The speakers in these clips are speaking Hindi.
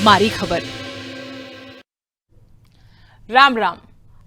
मारी खबर। राम राम,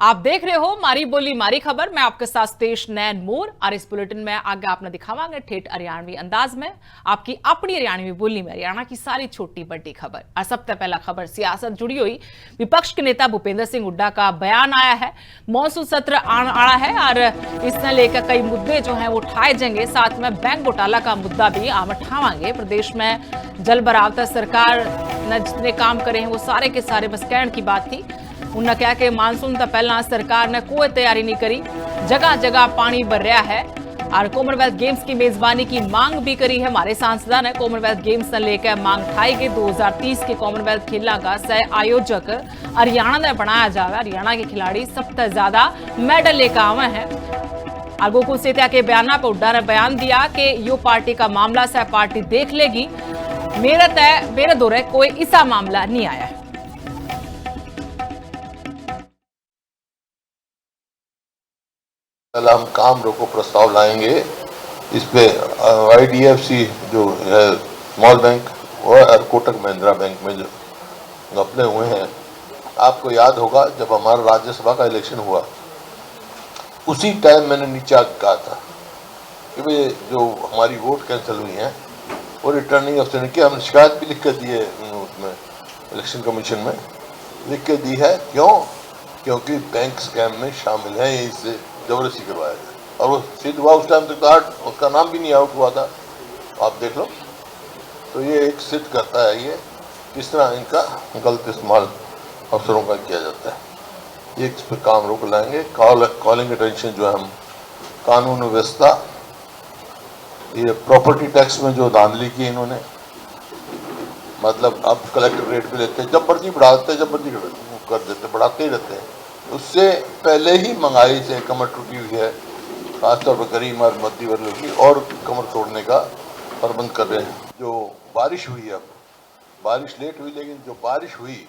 आप देख रहे हो मारी बोली मारी खबर। मैं आपके साथ तेज नैन मोर और इस बुलेटिन में आगे आपने दिखावांगे ठेठ हरियाणवी अंदाज में आपकी अपनी हरियाणवी बोली में हरियाणा की सारी छोटी बड़ी खबर। और सबसे पहला खबर सियासत जुड़ी हुई विपक्ष के नेता भूपेंद्र सिंह हुड्डा का बयान आया है। मॉनसून सत्र आना है और इसने लेकर कई मुद्दे जो हैं वो उठाए जाएंगे। साथ में बैंक घोटाला का मुद्दा भी आम उठावांगे। प्रदेश में जल भराव तक सरकार ने जितने काम करे हैं वो सारे के सारे बस कहने की बात थी। उन्होंने कहा कि मानसून तो पहला सरकार ने कोई तैयारी नहीं करी, जगह जगह पानी भर रहा है और कॉमनवेल्थ गेम्स की मेजबानी की मांग भी करी है। हमारे सांसद ने कॉमनवेल्थ गेम्स से लेकर मांग उठाई कि 2030 के कॉमनवेल्थ खेलों का सह आयोजक हरियाणा ने बनाया जाए। हरियाणा के खिलाड़ी सबसे ज्यादा मेडल लेकर आवे हैं। और गोकुल सेतिया के बयान पर हुड्डा ने बयान दिया कि यो पार्टी का मामला सह पार्टी देख लेगी, मेरे दौरे कोई ऐसा मामला नहीं आया है। कल हम काम रोको प्रस्ताव लाएंगे। इस पे IDFC जो है स्मॉल बैंक और कोटक महिंद्रा बैंक में जो घपले हुए हैं, आपको याद होगा जब हमारा राज्यसभा का इलेक्शन हुआ उसी टाइम मैंने नीचे आके कहा था कि भाई जो हमारी वोट कैंसिल हुई हैं वो रिटर्निंग अफसर ने किया। हमने शिकायत भी लिख कर दी है उसमें इलेक्शन कमीशन में लिख के दी है। क्योंकि बैंक स्कैम में शामिल है, इससे जबरदस्ती करवाया गया और वो सिद्ध हुआ। उस टाइम तक उसका नाम भी नहीं आउट हुआ था, आप देख लो। तो ये एक सिद्ध करता है ये किस तरह इनका गलत इस्तेमाल अफसरों का किया जाता है। ये इस पर काम रोक लाएंगे। कॉलिंग अटेंशन जो है हम कानून व्यवस्था, ये प्रॉपर्टी टैक्स में जो धांधली की इन्होंने, मतलब अब कलेक्टर रेट पे लेते हैं, जब मर्जी बढ़ा देते हैं, जब मर्जी कर देते, बढ़ाते ही रहते हैं। उससे पहले ही महंगाई से कमर टूटी हुई है, खासतौर पर गरीब और मध्य वर्ग की, और कमर तोड़ने का प्रबंध कर रहे हैं। जो बारिश हुई है, अब बारिश लेट हुई, लेकिन जो बारिश हुई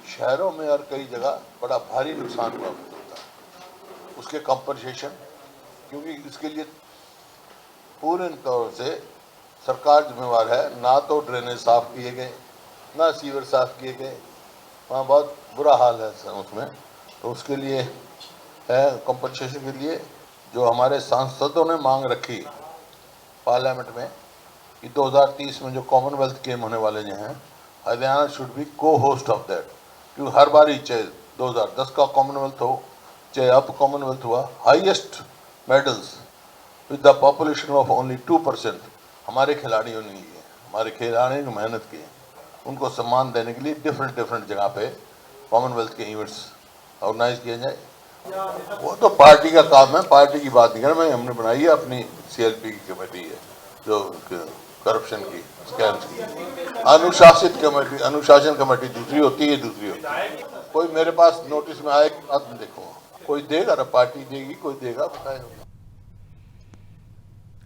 शहरों में और कई जगह बड़ा भारी नुकसान हुआ होता है। उसके कंपनसेशन, क्योंकि इसके लिए पूर्ण तौर से सरकार जिम्मेवार है। ना तो ड्रेनेज साफ किए गए, ना सीवर साफ किए गए, वहाँ बहुत बुरा हाल है उसमें। तो उसके लिए है कंपनसेशन के लिए जो हमारे सांसदों ने मांग रखी पार्लियामेंट में कि 2030 में जो कॉमनवेल्थ गेम होने वाले जो हैं, हरियाणा शुड बी को होस्ट ऑफ दैट। क्योंकि हर बार ही चाहे 2010 का कॉमनवेल्थ हो, चाहे अब कॉमनवेल्थ हुआ, highest medals with the population of only 2% हमारे खिलाड़ियों ने लिए। हमारे खिलाड़ियों ने मेहनत की, उनको सम्मान देने के लिए डिफरेंट जगह पे कॉमनवेल्थ के इवेंट्स ऑर्गेनाइज किया जाए। वो तो पार्टी का काम है, पार्टी की बात नहीं कर मैं। हमने बनाई है अपनी CLP की कमेटी है जो करप्शन की, स्कैम की। अनुशासन कमेटी दूसरी होती है, दूसरी होती है। कोई मेरे पास नोटिस में आए बात में देखो, कोई देगा ना, पार्टी देगी, कोई देगा, बताए।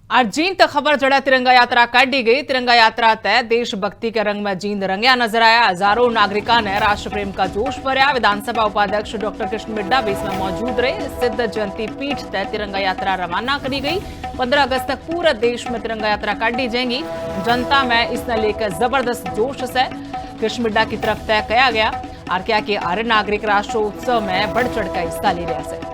और जींद तक खबर जड़ा तिरंगा यात्रा काटी गई। तिरंगा यात्रा तय देशभक्ति के रंग में जींद रंगया नजर आया। हजारों नागरिकों ने राष्ट्र प्रेम का जोश भरा। विधानसभा उपाध्यक्ष डॉक्टर कृष्ण मिड्डा भी इसमें मौजूद रहे। सिद्ध जयंती पीठ तय तिरंगा यात्रा रवाना करी गई। 15 अगस्त तक पूरे देश में तिरंगा यात्रा काटी जाएगी। जनता में इसने लेकर जबरदस्त जोश से कृष्ण मिड्डा की तरफ तय किया गया और क्या कि हर नागरिक राष्ट्र उत्सव में बढ़ चढ़ कर हिस्सा ले रहा है।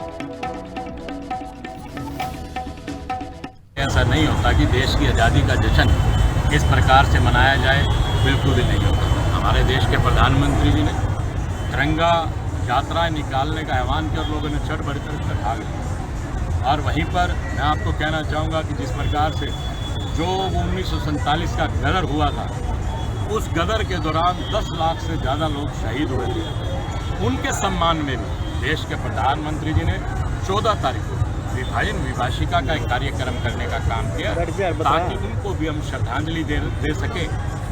ऐसा नहीं होता कि देश की आज़ादी का जश्न इस प्रकार से मनाया जाए, बिल्कुल भी नहीं होता। हमारे देश के प्रधानमंत्री जी ने तिरंगा यात्रा निकालने का आह्वान किया और लोगों ने चढ़ बढ़ कर भाग लिया। और वहीं पर मैं आपको कहना चाहूँगा कि जिस प्रकार से जो 1947 का गदर हुआ था, उस गदर के दौरान 10 लाख से ज़्यादा लोग शहीद हुए थे। उनके सम्मान में भी देश के प्रधानमंत्री जी ने 14 तारीख को विभाजन विभाषिका का एक कार्यक्रम करने का काम किया, ताकि उनको भी हम श्रद्धांजलि दे सके,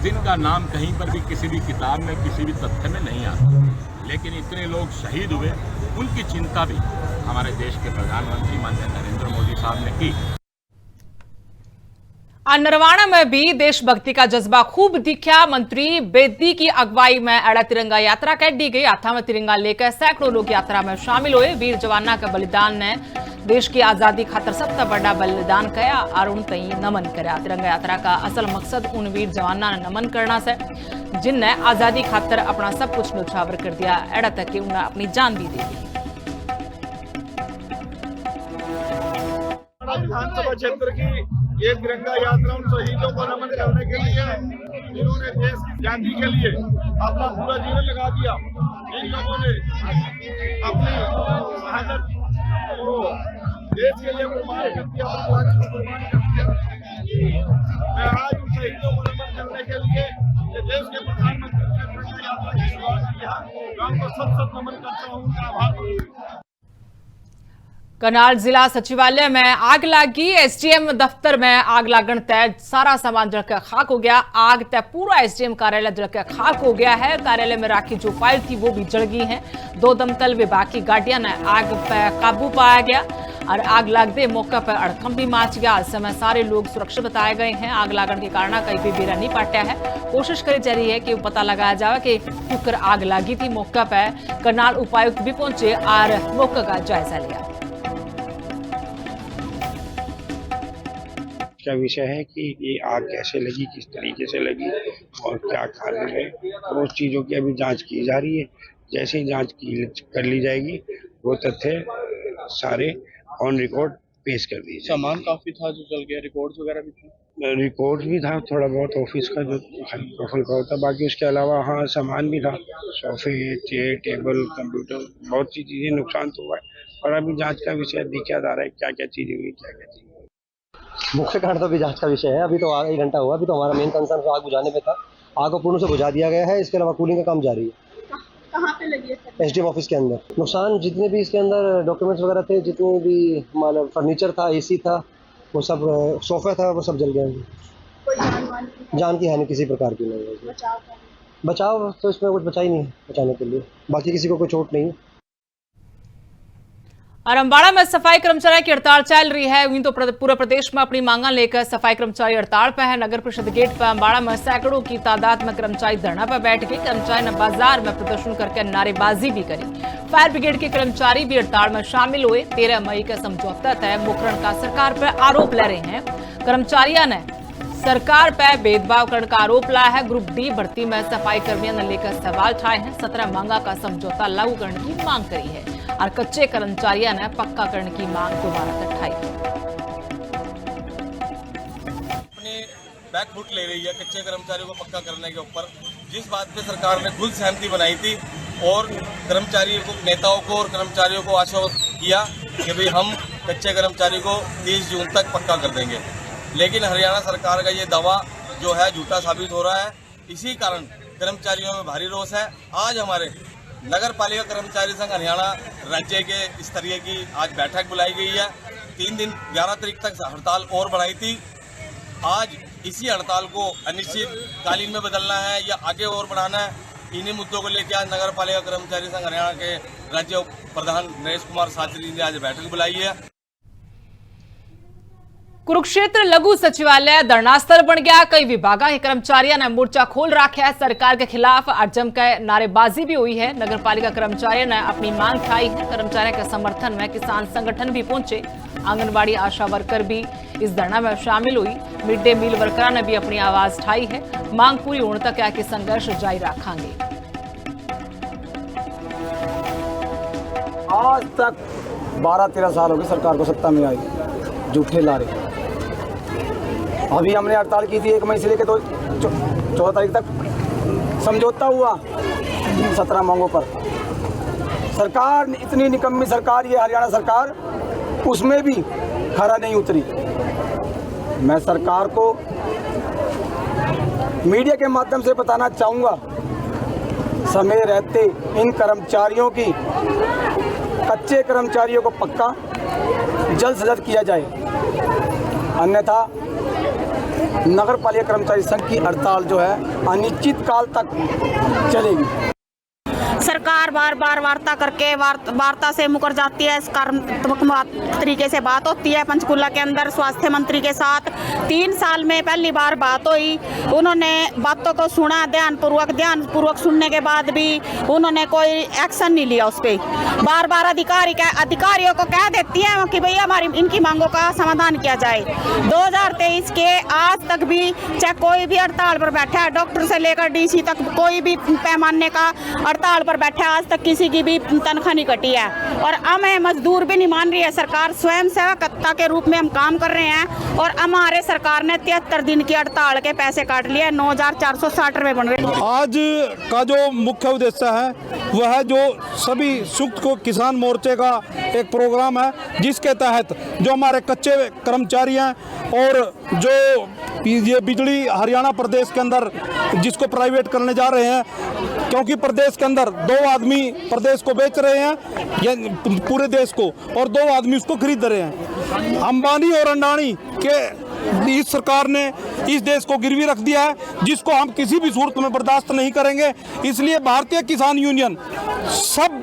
जिनका नाम कहीं पर भी किसी भी किताब में, किसी भी तथ्य में नहीं आता। लेकिन इतने लोग शहीद हुए, उनकी चिंता भी हमारे देश के प्रधानमंत्री माननीय नरेंद्र मोदी साहब ने की। नरवाना में भी देशभक्ति का जज्बा खूब दिखा। मंत्री बेदी की अगुवाई में अड़ा तिरंगा यात्रा काटी गई। हाथा में तिरंगा लेकर सैकड़ों लोग यात्रा में शामिल हुए। वीर जवाना का बलिदान ने देश की आजादी खातर सबसे बड़ा बलिदान किया और उन तई नमन करा। तिरंगा यात्रा का असल मकसद उन वीर जवाना ने नमन करना से जिनने आजादी खातर अपना सब कुछ न्यौछावर कर दिया। एड़ा तक कि उन्हें अपनी जान भी दे दी। विधानसभा क्षेत्र की एक तिरंगा यात्रा उन शहीदों को नमन करने के लिए, जिन्होंने देश की आजादी के लिए अपना पूरा जीवन लगा दिया। इन लोगों ने अपनी शहादत को देश के लिए कुर्बान कर दिया। मैं आज उन शहीदों को नमन करने के लिए देश के प्रधानमंत्री ने तिरंगा यात्रा की शुरुआत किया। मैं उनको सत नमन करता हूँ, उनका आभार मानता हूँ। करनाल जिला सचिवालय में आग लगी। एसडीएम दफ्तर में आग लगन तय सारा सामान जलकर खाक हो गया। आग तय पूरा एसडीएम कार्यालय जलकर खाक हो गया है। कार्यालय में राखी जो फाइल थी वो भी जल गई है। 2 दमकल विभाग की गाड़ियां ने आग पर काबू पाया गया और आग लगते मौके पर अड़कम भी मच गया। इस समय सारे लोग सुरक्षित बताए गए हैं। आग लगन के कारण कहीं भी बेरा नहीं पाटा है। कोशिश करी जा रही है कि पता लगाया जाए कि क्यों आग लगी थी। मौके पर करनाल उपायुक्त भी पहुंचे और मौके का जायजा लिया। का विषय है कि ये आग कैसे लगी, किस तरीके से लगी और क्या कारण है, और उस चीज़ों की अभी जांच की जा रही है। जैसे ही जांच कर ली जाएगी वो तथ्य सारे ऑन रिकॉर्ड पेश कर दिए। सामान काफी था जो जल गया, रिकॉर्ड्स वगैरह भी थे। रिकॉर्ड भी था, थोड़ा बहुत ऑफिस का जो हल्का का होता, बाकी उसके अलावा हाँ सामान भी था, सोफे, चेयर, टेबल, कंप्यूटर, बहुत सी चीज़ें नुकसान तो हुआ है। और अभी जाँच का विषय देखा जा रहा है क्या क्या चीज़ें हुई, क्या क्या चीज़ें। मुख्य कारण तो अभी जांच का विषय है। अभी तो 1 घंटा हुआ। अभी तो हमारा मेन कंसर्न तो आग बुझाने पे था। आग को पूर्ण से बुझा दिया गया है। इसके अलावा कूलिंग का काम जारी है। कहाँ पे लगी है? एसडीएम ऑफिस के अंदर। नुकसान जितने भी इसके अंदर डॉक्यूमेंट्स वगैरह थे, जितने भी मतलब फर्नीचर था, एसी था, वो सब, सोफा था, वो सब जल गए। कोई जान की हानि किसी प्रकार की नहीं है। बचाव तो इसमें कुछ बचा ही नहीं है बचाने के लिए। बाकी किसी को कोई चोट नहीं है। और अम्बाड़ा में सफाई कर्मचारी की हड़ताल चल रही है। यूं तो पूरे प्रदेश में अपनी मांगा लेकर सफाई कर्मचारी हड़ताल पर है। नगर परिषद गेट पर अम्बाड़ा में सैकड़ों की तादाद में कर्मचारी धरना पर बैठ गए। कर्मचारी ने बाजार में प्रदर्शन करके नारेबाजी भी करी। फायर ब्रिगेड के कर्मचारी भी हड़ताल में शामिल हुए। 13 मई का समझौता तय मुकरण का सरकार पर आरोप ले रहे हैं। कर्मचारियों ने सरकार पर भेदभाव करने का आरोप लाया है। ग्रुप डी भर्ती में सफाई कर्मियों ने लेकर सवाल उठाए हैं। 17 मांगा का समझौता लागू करने की मांग करी है और कच्चे कर्मचारियों ने पक्का करने की मांग दोबारा उठाई है। अपने बैकफुट ले रही है कच्चे कर्मचारियों को पक्का करने के ऊपर, जिस बात पे सरकार ने खुद सहमति बनाई थी और कर्मचारियों को, नेताओं को और कर्मचारियों को आश्वस्त किया कि भाई हम कच्चे कर्मचारी को 30 जून तक पक्का कर देंगे। लेकिन हरियाणा सरकार का ये दावा जो है झूठा साबित हो रहा है। इसी कारण कर्मचारियों में भारी रोष है। आज हमारे नगर पालिका कर्मचारी संघ हरियाणा राज्य के स्तरीय की आज बैठक बुलाई गई है। 3 दिन 11 तारीख तक हड़ताल और बढ़ाई थी। आज इसी हड़ताल को अनिश्चितकालीन में बदलना है या आगे और बढ़ाना है, इन्हीं मुद्दों को लेकर आज नगर पालिका कर्मचारी संघ हरियाणा के राज्य प्रधान नरेश कुमार शास्त्री ने आज बैठक बुलाई है। कुरुक्षेत्र लघु सचिवालय धरनास्थल बन गया। कई विभागों के कर्मचारियों ने मोर्चा खोल रखा है। सरकार के खिलाफ अड़जम का नारेबाजी भी हुई है। नगर पालिका कर्मचारियों ने अपनी मांग उठाई है। कर्मचारियों के समर्थन में किसान संगठन भी पहुंचे। आंगनबाड़ी आशा वर्कर भी इस धरना में शामिल हुई। मिड डे मील वर्करों ने भी अपनी आवाज उठाई है। मांग पूरी होने तक क्या कि संघर्ष जारी रखेंगे। आज तक 12-13 साल हो गए सरकार को सत्ता में आई, झूठे लारे। अभी हमने हड़ताल की थी 1 मई से लेकर 14 तारीख तक। समझौता हुआ 17 मांगों पर। सरकार इतनी निकम्मी सरकार, ये हरियाणा सरकार, उसमें भी खरा नहीं उतरी। मैं सरकार को मीडिया के माध्यम से बताना चाहूँगा, समय रहते इन कर्मचारियों की, कच्चे कर्मचारियों को पक्का जल्द से जल्द किया जाए, अन्यथा नगर पालिका कर्मचारी संघ की हड़ताल जो है अनिश्चित काल तक चलेगी। सरकार बार वार्ता करके वार्ता से मुकर जाती है। कार्यात्मक तरीके से बात होती है पंचकूला के अंदर स्वास्थ्य मंत्री के साथ। 3 साल में पहली बार बात हुई, उन्होंने बातों को सुना ध्यानपूर्वक सुनने के बाद भी उन्होंने कोई एक्शन नहीं लिया उस पर। बार अधिकारियों को कह देती है कि भैया हमारी इनकी मांगों का समाधान किया जाए। 2023 के आज तक भी चाहे कोई भी हड़ताल पर बैठा है, डॉक्टर से लेकर डीसी तक कोई भी पैमाने का हड़ताल पर बैठा है, आज तक किसी की भी तनख्वाह नहीं कटी है। और हमें मजदूर भी नहीं मान रही है सरकार। स्वयं सेवकता के रूप में हम काम कर रहे हैं और हमारे सरकार ने 73 दिन की हड़ताल के पैसे काट लिए। 9,460 रुपये बन रहे हैं। आज का जो मुख्य उद्देश्य है वह है जो सभी संयुक्त को किसान मोर्चे का एक प्रोग्राम है, जिसके तहत जो हमारे कच्चे कर्मचारी हैं और जो ये बिजली हरियाणा प्रदेश के अंदर जिसको प्राइवेट करने जा रहे हैं, क्योंकि प्रदेश के अंदर 2 आदमी प्रदेश को बेच रहे हैं या पूरे देश को, और 2 आदमी उसको खरीद रहे हैं। अंबानी और अडानी के इस सरकार ने इस देश को गिरवी रख दिया है, जिसको हम किसी भी सूरत में बर्दाश्त नहीं करेंगे। इसलिए भारतीय किसान यूनियन सब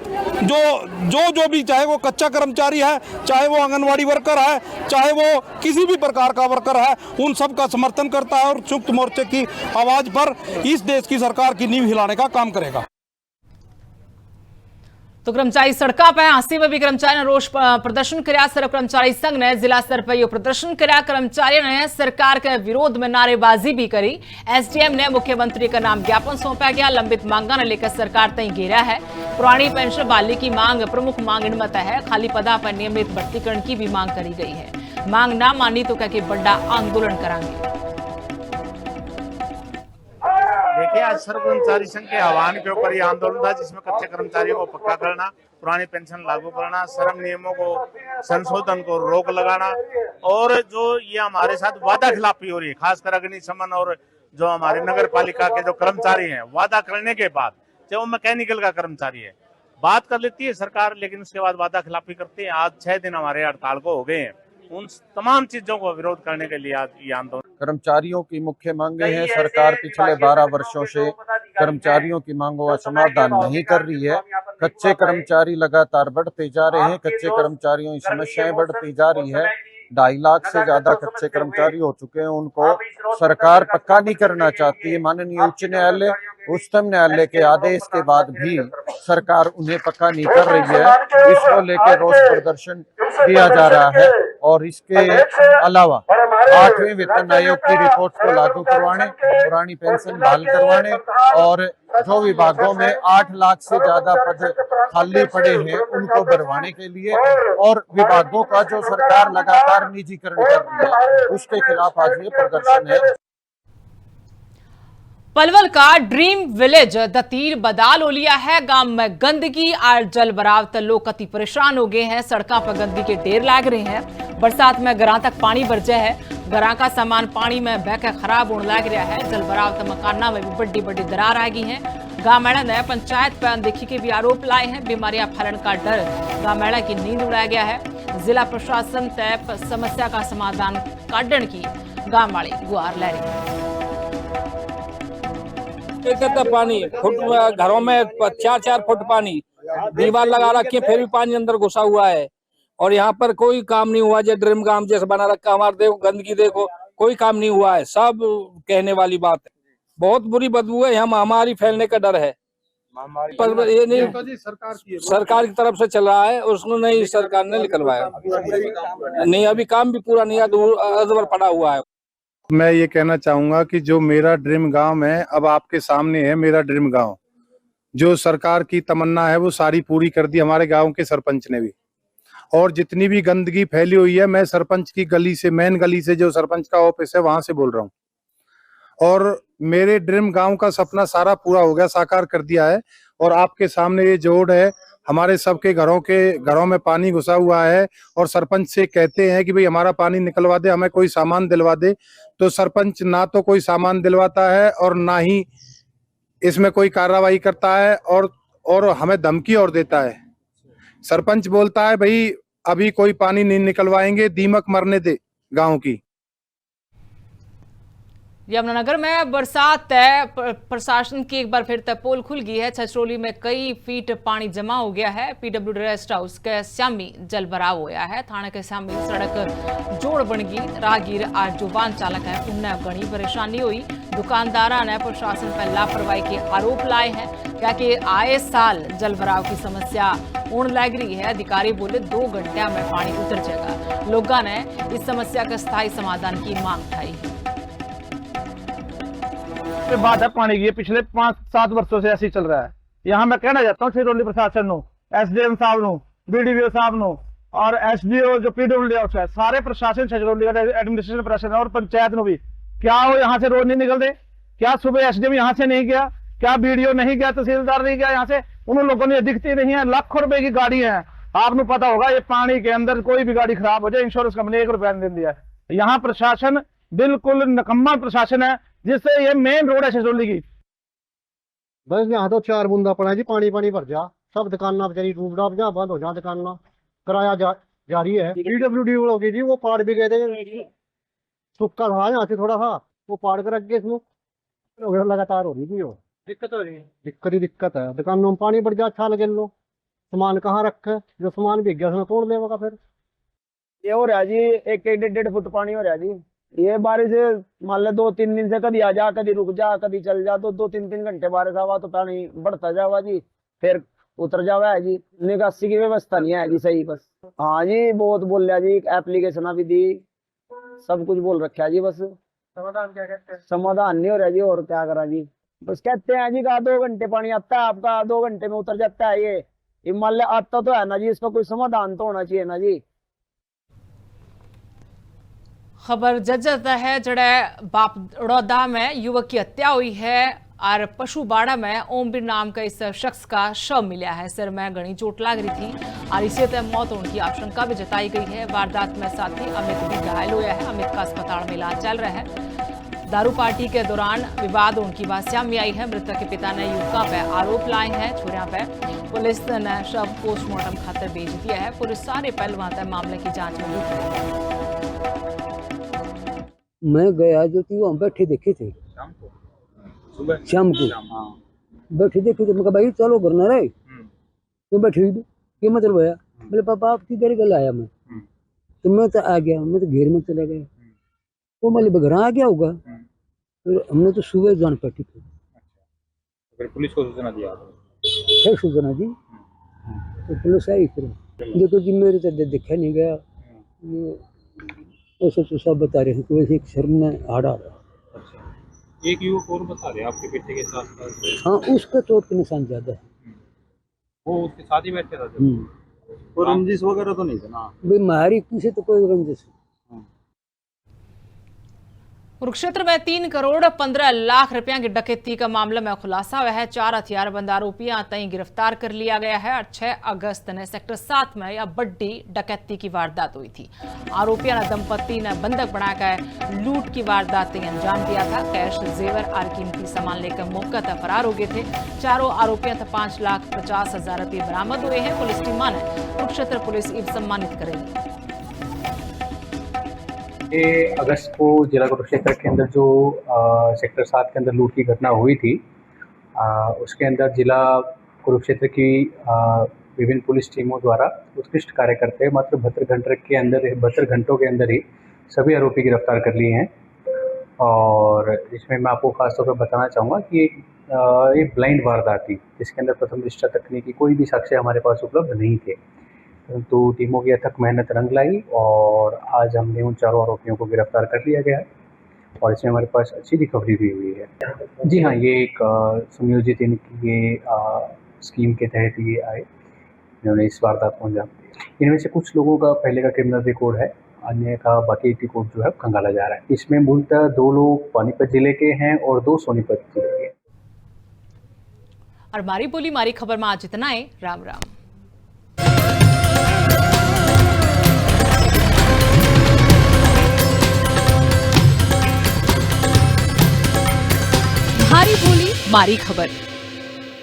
जो भी, चाहे वो कच्चा कर्मचारी है, चाहे वो आंगनवाड़ी वर्कर है, चाहे वो किसी भी प्रकार का वर्कर है, उन सब का समर्थन करता है और संयुक्त मोर्चे की आवाज पर इस देश की सरकार की नींव हिलाने का काम करेगा। तो कर्मचारी सड़का पर हांसी में भी कर्मचारी ने रोष प्रदर्शन કર્યા। सर्व कर्मचारी संघ ने जिला स्तर पर प्रदर्शन કર્યા। कर्मचारियों ने सरकार के विरोध में नारेबाजी भी करी। एसडीएम ने मुख्यमंत्री का नाम ज्ञापन सौंपा गया। लंबित मांगा ने लेकर सरकार तई घेरा है। पुरानी पेंशन बहाली की मांग प्रमुख मांग इनमत है। खाली पदा पर नियमित भर्तीकरण की भी मांग करी गई है। मांग ना मानी तो क्या बड़ा आंदोलन करांगे। देखिए, आज सर्व कर्मचारी संघ के आह्वान के ऊपर ये आंदोलन था, जिसमें कच्चे कर्मचारियों को पक्का करना, पुरानी पेंशन लागू करना, श्रम नियमों को संशोधन को रोक लगाना, और जो ये हमारे साथ वादा खिलाफी हो रही है, खासकर अग्निशमन और जो हमारे नगर पालिका के जो कर्मचारी हैं, वादा करने के बाद, चाहे वो मैकेनिकल का कर्मचारी है, बात कर लेती है सरकार, लेकिन उसके बाद वादा खिलाफी करती है। आज 6 दिन हमारे हड़ताल को हो गए हैं। उन तमाम चीजों को विरोध करने के लिए आज ये आंदोलन। कर्मचारियों की मुख्य मांगे हैं। सरकार पिछले 12 वर्षों से कर्मचारियों की मांगों का समाधान नहीं कर रही है। कच्चे कर्मचारी लगातार बढ़ते जा रहे हैं। कच्चे कर्मचारियों की समस्याएं बढ़ती जा रही है। 2.5 लाख से ज्यादा कच्चे कर्मचारी हो चुके हैं। उनको सरकार पक्का नहीं करना चाहती है। माननीय उच्च न्यायालय, उच्चतम न्यायालय के आदेश के बाद भी सरकार उन्हें पक्का नहीं कर रही है। इसको लेकर रोष प्रदर्शन किया जा रहा है। और इसके अलावा 8वें वेतन आयोग की रिपोर्ट को लागू करवाने, पुरानी पेंशन बहाल करवाने, और जो विभागों में 8 लाख से ज्यादा पद खाली पड़े हैं उनको भरवाने के लिए, और विभागों का जो सरकार लगातार निजीकरण कर रही है उसके खिलाफ आज ये प्रदर्शन है। पलवल का ड्रीम विलेज दतीर बदाल हो लिया है। गांव में गंदगी और जल भराव से लोग कति परेशान हो गए हैं। सड़कों पर गंदगी के ढेर लाग रहे हैं। बरसात में घरों तक पानी भर जाए है। घरों का सामान पानी में बहकर खराब होने लग रहा है। जल भराव से मकाना में भी बड़ी बड़ी दरार आ गई है। गांव मेला ने पंचायत पर अनदेखी के भी आरोप लाए हैं। बीमारियां फैलने का डर गांव मेला की नींद उड़ाया गया है। जिला प्रशासन तय समस्या का समाधान काटने की गांव वाले गुहार लै रहे हैं। पानी फुट घरों में 4-4 फुट पानी, दीवार लगा रखी है, फिर भी पानी अंदर घुसा हुआ है। और यहाँ पर कोई काम नहीं हुआ। जो ड्रीम गांव जैसे बना रखा, हमारे देखो गंदगी देखो, कोई काम नहीं हुआ है। सब कहने वाली बात है। बहुत बुरी बदबू है। हम हमारी फैलने का डर है, पर ये नहीं सरकार की तरफ से चल रहा है। उसको नहीं, सरकार ने निकलवाया नहीं। अभी काम भी पूरा नहीं, अधूरा पड़ा हुआ है। मैं ये कहना चाहूंगा कि जो मेरा ड्रीम गांव है, अब आपके सामने है मेरा ड्रीम गांव। जो सरकार की तमन्ना है वो सारी पूरी कर दी हमारे गांव के सरपंच ने भी। और जितनी भी गंदगी फैली हुई है, मैं सरपंच की गली से, मेन गली से, जो सरपंच का ऑफिस है वहां से बोल रहा हूँ। और मेरे ड्रीम गांव का सपना सारा पूरा हो गया, साकार कर दिया है। और आपके सामने ये जोड़ है। हमारे सबके घरों में पानी घुसा हुआ है। और सरपंच से कहते हैं कि भाई हमारा पानी निकलवा दे, हमें कोई सामान दिलवा दे, तो सरपंच ना तो कोई सामान दिलवाता है और ना ही इसमें कोई कार्रवाई करता है, और हमें धमकी और देता है। सरपंच बोलता है भाई अभी कोई पानी नहीं निकलवाएंगे, दीमक मरने दे गांव की। यमुनानगर में बरसात है, प्रशासन की एक बार फिर पोल खुल गई है। छछरौली में कई फीट पानी जमा हो गया है। पीडब्ल्यूडी रेस्ट हाउस के स्यामी जल भराव होया है। थाने के स्यामी सड़क जोड़ बन गई। राहगीर आज जो वाहन चालक है उन्हें बड़ी परेशानी हुई। दुकानदारा ने प्रशासन पर लापरवाही के आरोप लाए हैं, क्या कि आए साल जल भराव की समस्या ऊण लग रही है। अधिकारी बोले 2 घंटे में पानी उतर जाएगा। लोगों ने इस समस्या का स्थायी समाधान की मांग उठाई है। बात है पानी की, पिछले 5-7 वर्षों से ऐसे ही चल रहा है। यहाँ मैं कहना चाहता हूँ छछरौली प्रशासन नो, एसडीएम साहब नो, बीडीओ साहब नो और एसडीओ जो पीडब्ल्यूडी हाउस है, सारे प्रशासन छछरौली का एडमिनिस्ट्रेशन प्रशासन और पंचायत नो भी, क्या वो यहाँ से रोज नहीं निकलते? क्या सुबह एसडीएम यहाँ से नहीं गया? क्या बीडीओ नहीं गया? तहसीलदार नहीं गया यहाँ से? उन लोगों ने दिखती नहीं है। लाखों रुपए की गाड़ी है, आपको पता होगा। ये पानी के अंदर कोई भी गाड़ी खराब हो जाए, इंश्योरेंस कंपनी 1 रुपया नहीं दिया है। यहाँ प्रशासन बिल्कुल निकम्मा प्रशासन है, जिससे ये मेन रोड है छछरौली की। बस यहाँ तो 4 बूंदा पड़ा जी, पानी भर जा। सब दुकाना बेचारी डूब डाब जा, बंद हो जा दुकाना। किराया जारी है। पीडब्ल्यूडी होगी जी, वो पाड़ भी गए थे। सूखा था यहाँ से थोड़ा सा, वो पाड़ कर अगे लगातार हो रही थी। वो दिक्कत हो रही है, दिक्कत है। दुकानों में पानी बढ़ जा, अच्छा लगे लो। सामान कहाँ रखे? जो सामान भीग गया उसमें तोड़ देगा। फिर ये हो रहा जी, 1-1.5 फुट पानी हो रहा जी। ये बारिश मान ले 2-3 दिन से कभी आ जा, कभी रुक जा, कभी चल जा। तो 2-3 घंटे बारिश आवा तो पानी बढ़ता जावा जी, फिर उतर जावा है जी। निकासी की व्यवस्था नहीं है जी सही। बस हाँ जी, बहुत बोल रहा जी, एप्लीकेशन भी दी, सब कुछ बोल रखा है जी। बस समाधान क्या कहते हैं? समाधान नहीं हो रहा जी, और क्या करा जी। बस कहते हैं जी, 2 घंटे पानी आता है आपका, 2 घंटे में उतर जाता है। ये मान ले आता तो है ना जी, इसका कोई समाधान तो होना चाहिए ना जी। खबर जज्जता है जड़े बापड़ौदा में युवक की हत्या हुई है और पशुबाड़ा में ओमबीर नाम का इस शख्स का शव मिला है। सिर में घनी चोट लग रही थी और इसी तरह मौत होने की आशंका भी जताई गई है। वारदात में साथी अमित भी घायल हुआ है। अमित का अस्पताल में इलाज चल रहा है। दारू पार्टी के दौरान विवाद उनकी बात सामने आई है। मृतक के पिता ने युवका पर आरोप लाए हैं। छोरिया पर पुलिस ने शव पोस्टमार्टम खातर भेज दिया है। पुलिस सारे पहलुओं तक मामले की जांच में जुट रही है। मैं गया जो थी वहाँ बैठी देखी थी शाम को बैठी देखी थी। मैं कहा भाई चलो घर न रहे तो बैठी हुई क्या मतलब है? बोले पापा आपकी घर गल आया मैं, तो मैं तो आ गया, मैं तो घेर में चला गया। वो मतलब घर आ गया होगा। तो हमने तो सुबह जान पड़ी थी। फिर पुलिस को सूचना दिया? है सूचना दी तो पुलिस आई। फिर देखो जी, मेरे तो देखा नहीं गया। ऐसे तो सब बता रहे हैं कि वैसे एक शर्म में हाड़ा रहा। अच्छा, एक युवक और बता रहे आपके बेटे के साथ? हाँ, उसका चोट के निशान ज्यादा है। वो उसके साथ ही बैठे था? कोई रंजिश वगैरह तो नहीं था ना? भाई मारी किसी तो कोई रंजिश। कुरुक्षेत्र में 3 करोड़ 15 लाख रुपया की डकैती का मामला में खुलासा हुआ है। 4 हथियारबंद आरोपियां तई गिरफ्तार कर लिया गया है और 6 अगस्त ने सेक्टर 7 में यह बड़ी डकैती की वारदात हुई थी। आरोपियों ने दंपति ने बंधक बनाकर लूट की वारदात अंजाम दिया था। कैश, जेवर और कीमती सामान लेकर मौके पर फरार हो गए थे। चारों आरोपियों से 5,50,000 रुपये बरामद हुए हैं। पुलिस टीम ने कुरुक्षेत्र पुलिस ईद सम्मानित करेगी। अगस्त को जिला कुरुक्षेत्र के अंदर जो सेक्टर 7 के अंदर लूट की घटना हुई थी, उसके अंदर जिला कुरुक्षेत्र की विभिन्न पुलिस टीमों द्वारा उत्कृष्ट कार्य करते हुए मात्र 72 घंटों के अंदर ही सभी आरोपी गिरफ्तार कर लिए हैं। और इसमें मैं आपको खासतौर पर बताना चाहूँगा कि ये ब्लाइंड वारदात थी, जिसके अंदर प्रथम दृष्टया तकनीकी कोई भी साक्ष्य हमारे पास उपलब्ध नहीं थे। तो टीमों की अथक मेहनत रंग लाई और आज हमने उन चारों आरोपियों को गिरफ्तार कर लिया गया है और इसमें हमारे पास अच्छी रिकवरी भी हुई है। जी हाँ, ये एक सुनियोजित इनकी ये स्कीम के तहत ये आए, इन्होंने इस वारदात को अंजाम दिया। इनमें से कुछ लोगों का पहले का क्रिमिनल रिकॉर्ड है, अन्य का बाकी रिकॉर्ड जो है खंगाला जा रहा है। इसमें मूलतः 2 लोग पानीपत जिले के हैं और 2 सोनीपत जिले के। और मारी बोली मारी खबर में आज इतना है। राम राम। मारी बोली मारी खबर।